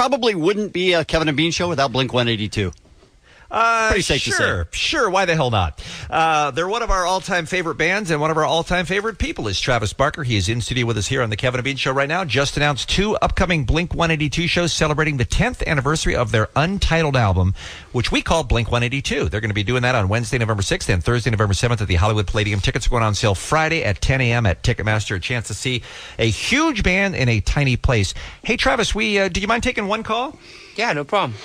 probably wouldn't be a Kevin and Bean show without Blink-182. Pretty safe to say. Sure. Why the hell not? They're one of our all-time favorite bands, and one of our all-time favorite people is Travis Barker. He is in studio with us here on the Kevin and Bean Show right now. Just announced 2 upcoming Blink-182 shows celebrating the 10th anniversary of their untitled album, which we call Blink-182. They're going to be doing that on Wednesday, November 6th and Thursday, November 7th at the Hollywood Palladium. Tickets are going on sale Friday at 10 a.m. at Ticketmaster. A chance to see a huge band in a tiny place. Hey, Travis, do you mind taking one call? Yeah, no problem.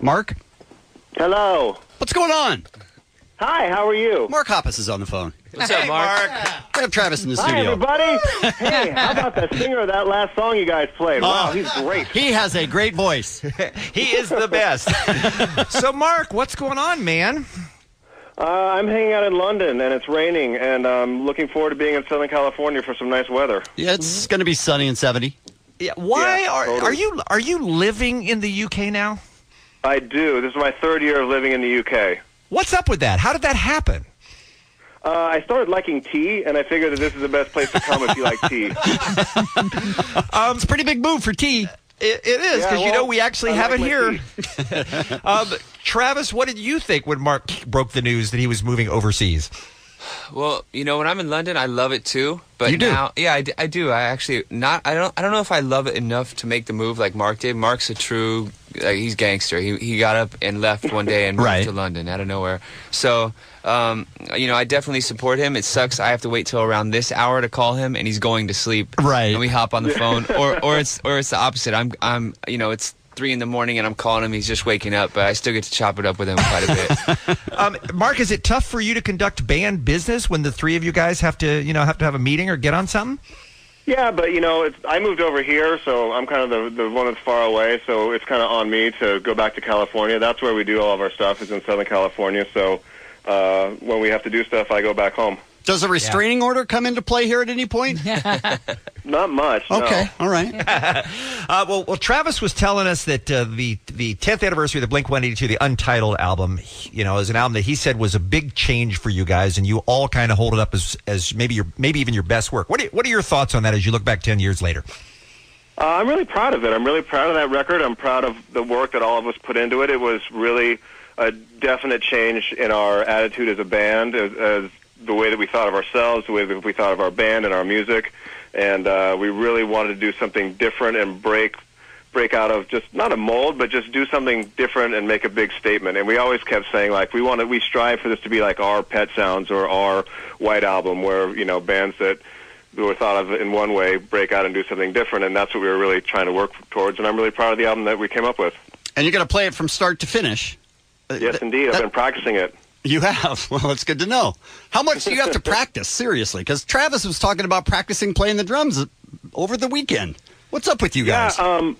Mark? Hello. What's going on? Hi, how are you? Mark Hoppus is on the phone. What's up, Mark? We have Travis in the Hi, studio. everybody. Hey, how about the singer of that last song you guys played? Wow, he's great. He has a great voice. He is the best. So, Mark, what's going on, man? I'm hanging out in London, and it's raining, and I'm looking forward to being in Southern California for some nice weather. Yeah, it's going to be sunny and 70. Yeah, why totally. are you living in the UK now? I do. This is my 3rd year of living in the UK. What's up with that? How did that happen? I started liking tea, and I figured that this is the best place to come if you like tea. It's a pretty big move for tea. It is, because we actually have it here. Travis, what did you think when Mark broke the news that he was moving overseas? Well, when I'm in London, I love it too. But you do? Now, yeah, I do. I actually I don't know if I love it enough to make the move like Mark did. Mark's a true, he's gangster. He got up and left one day and moved to London out of nowhere. So, I definitely support him. It sucks. I have to wait till around this hour to call him, and he's going to sleep. Right. And we hop on the phone, or it's the opposite. I'm it's 3 a.m. and I'm calling him. He's just waking up, but I still get to chop it up with him quite a bit. Mark, is it tough for you to conduct band business when the 3 of you guys have to have a meeting or get on something? Yeah, but, I moved over here, so I'm kind of the one that's far away, so it's kind of on me to go back to California. That's where we do all of our stuff, is in Southern California, so when we have to do stuff, I go back home. Does a restraining order come into play here at any point? Not much, no. Okay, all right. Well, Travis was telling us that the 10th anniversary of the Blink-182, the Untitled album, is an album that he said was a big change for you guys, and you all kind of hold it up as maybe even your best work. What are your thoughts on that as you look back 10 years later? I'm really proud of it. I'm really proud of that record. I'm proud of the work that all of us put into it. It was really a definite change in our attitude as a band, as the way that we thought of ourselves, the way that we thought of our band and our music, and we really wanted to do something different and break out of just not a mold, but just do something different and make a big statement. And we always kept saying, like, we strive for this to be like our Pet Sounds or our White Album, where bands that were thought of in one way break out and do something different, and that's what we were really trying to work towards. And I'm really proud of the album that we came up with. And you're going to play it from start to finish. Yes, indeed. I've been practicing it. You have? Well, it's good to know. How much do you have to practice, seriously? Because Travis was talking about practicing playing the drums over the weekend. What's up with you guys? Yeah,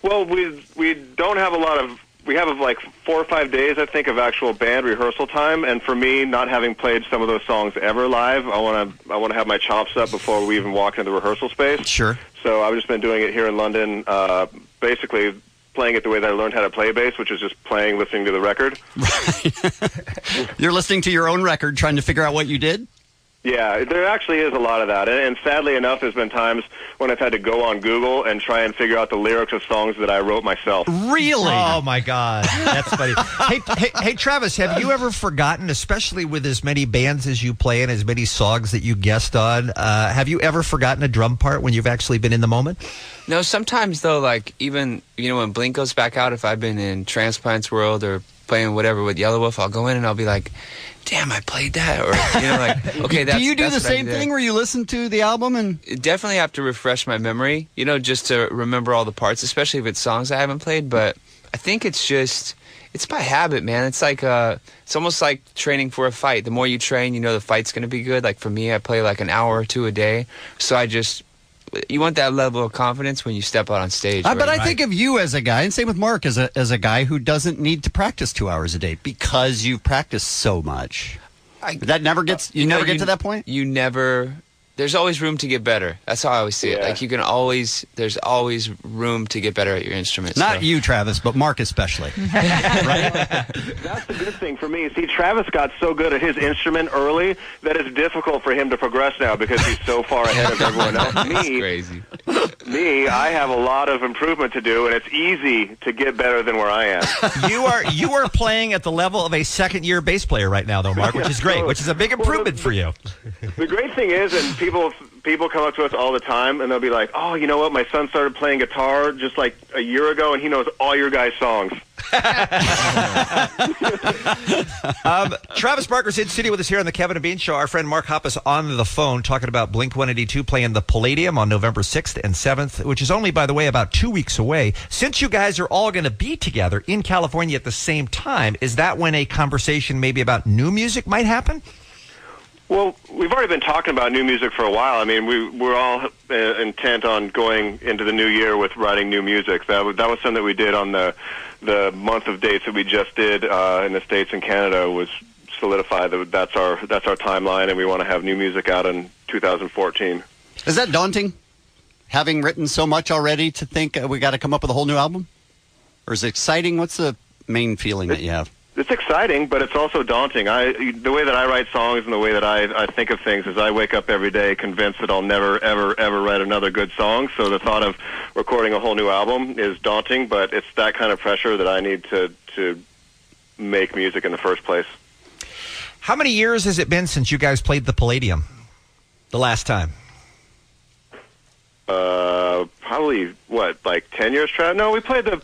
well, we don't have a lot of... We have like 4 or 5 days, I think, of actual band rehearsal time. And for me, not having played some of those songs ever live, I want to have my chops up before we even walk into the rehearsal space. Sure. So I've just been doing it here in London, basically playing it the way that I learned how to play bass, which is just listening to the record. Right. You're listening to your own record, trying to figure out what you did? Yeah, there actually is a lot of that. And sadly enough, there's been times when I've had to go on Google and try and figure out the lyrics of songs that I wrote myself. Really? Oh, my God. That's funny. Hey, Travis, have you ever forgotten, especially with as many bands as you play and as many songs that you guest on, have you ever forgotten a drum part when you've actually been in the moment? No, sometimes, though, like, even, when Blink goes back out, if I've been in Transplants World or playing whatever with Yellow Wolf, I'll go in and I'll be like, damn, I played that, or okay, that's. Do you do that's the same thing where you listen to the album and definitely have to refresh my memory, just to remember all the parts, especially if it's songs I haven't played. But I think it's by habit, man. It's like it's almost like training for a fight. The more you train, the fight's going to be good. Like for me, I play like an hour or two a day, so you want that level of confidence when you step out on stage. But I think of you as a guy, and same with Mark, as a guy who doesn't need to practice 2 hours a day because you've practiced so much. That never gets you never get to that point. You never. There's always room to get better. That's how I always see it. Like there's always room to get better at your instrument. Not you, Travis, but Mark especially. Right? That's the good thing for me. See, Travis got so good at his instrument early that it's difficult for him to progress now because he's so far ahead of everyone else. That's crazy. me, I have a lot of improvement to do, and it's easy to get better than where I am. You are playing at the level of a second-year bass player right now, though, Mark, which is great, which is a big improvement for you. The great thing is, and people come up to us all the time, and they'll be like, "Oh, you know what? My son started playing guitar just like a year ago, and he knows all your guys' songs." Travis Barker's in studio with us here on the Kevin and Bean Show. Our friend Mark Hoppus on the phone talking about Blink-182 playing the Palladium on November 6th and 7th, which is only, by the way, about 2 weeks away. Since you guys are all going to be together in California at the same time, is that when a conversation maybe about new music might happen? Well, we've already been talking about new music for a while. I mean, we're all intent on going into the new year with writing new music. That was something that we did on the month of dates that we just did in the States and Canada, was solidify that's our timeline, and we want to have new music out in 2014. Is that daunting, having written so much already, to think we got to come up with a whole new album? Or is it exciting? What's the main feeling that you have? It's exciting, but it's also daunting. The way that I write songs and the way that I think of things is I wake up every day convinced that I'll never, ever, ever write another good song. So the thought of recording a whole new album is daunting, but it's that kind of pressure that I need to make music in the first place. How many years has it been since you guys played the Palladium the last time? Probably, like 10 years, Trav? No, we played the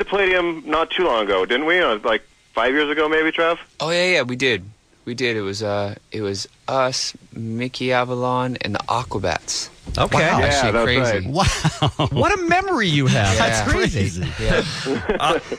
Palladium not too long ago, didn't we? Like 5 years ago, maybe, Trav? Oh yeah, we did. It was us, Mickey Avalon, and the Aquabats. Okay. Wow, yeah, that's crazy. right. Wow, what a memory you have. Yeah. That's crazy. Yeah.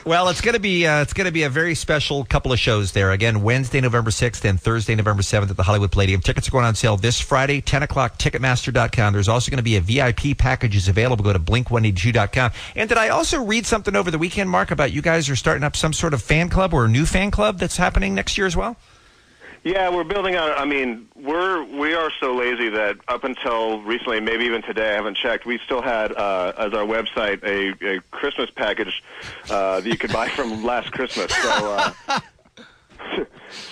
Well, it's going to be a very special couple of shows there. Again, Wednesday, November 6th and Thursday, November 7th at the Hollywood Palladium. Tickets are going on sale this Friday, 10 o'clock, Ticketmaster.com. There's also going to be a VIP packages available. Go to Blink182.com. And did I also read something over the weekend, Mark, about you guys are starting up some sort of fan club or a new fan club that's happening next year as well? Yeah, we're building out. I mean, we are so lazy that up until recently, maybe even today, I haven't checked. We still had as our website a Christmas package that you could buy from last Christmas. So,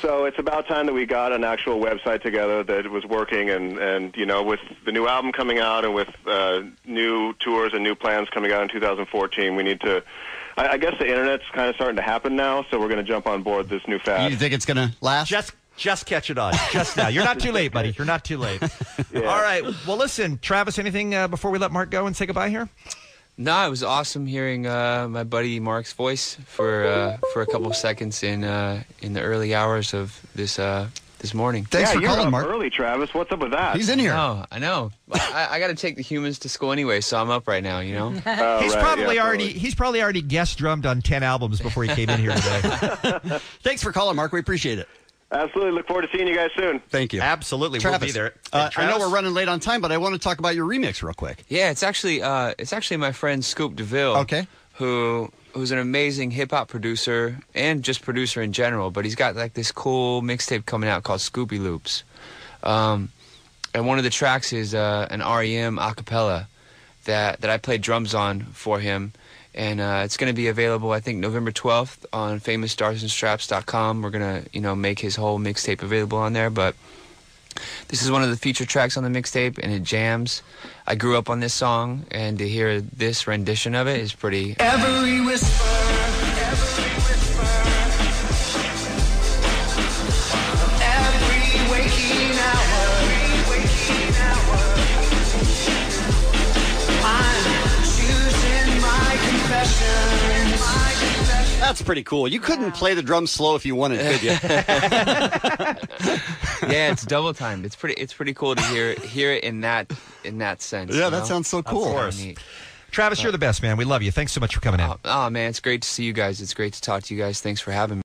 so it's about time that we got an actual website together that was working. And you know, with the new album coming out and with new tours and new plans coming out in 2014, we need to. I guess the internet's kind of starting to happen now, so we're going to jump on board this new fad. You think it's going to last? Just catch it on. Just now. You're not too late, buddy. You're not too late. Yeah. All right. Well, listen, Travis, anything before we let Mark go and say goodbye here? No, it was awesome hearing my buddy Mark's voice for a couple of seconds in the early hours of this morning. Thanks for you're calling, up Mark. early, Travis. What's up with that? He's in here. I know. I got to take the humans to school anyway, so I'm up right now. You know. He's right, probably already guest drummed on 10 albums before he came in here today. Thanks for calling, Mark. We appreciate it. Absolutely. Look forward to seeing you guys soon. Thank you. Absolutely. Travis, we'll be there. I know we're running late on time, but I want to talk about your remix real quick. Yeah, it's actually my friend Scoop DeVille. Okay. Who's an amazing hip hop producer and just producer in general, but he's got like this cool mixtape coming out called Scoopy Loops. And one of the tracks is an REM acapella that I played drums on for him. And it's going to be available, I think, November 12th on famousstarsandstraps.com. We're going to, make his whole mixtape available on there. But this is one of the feature tracks on the mixtape, and it jams. I grew up on this song, and to hear this rendition of it is pretty... Every whisper, every waking hour, I'm choosing my confessions. That's pretty cool. You couldn't play the drums slow if you wanted, could you? Yeah, it's double timed. It's pretty cool to hear it in that sense. Yeah, that sounds so cool. Of course. Travis, you're the best, man. We love you. Thanks so much for coming in. Oh, man, it's great to see you guys. It's great to talk to you guys. Thanks for having me.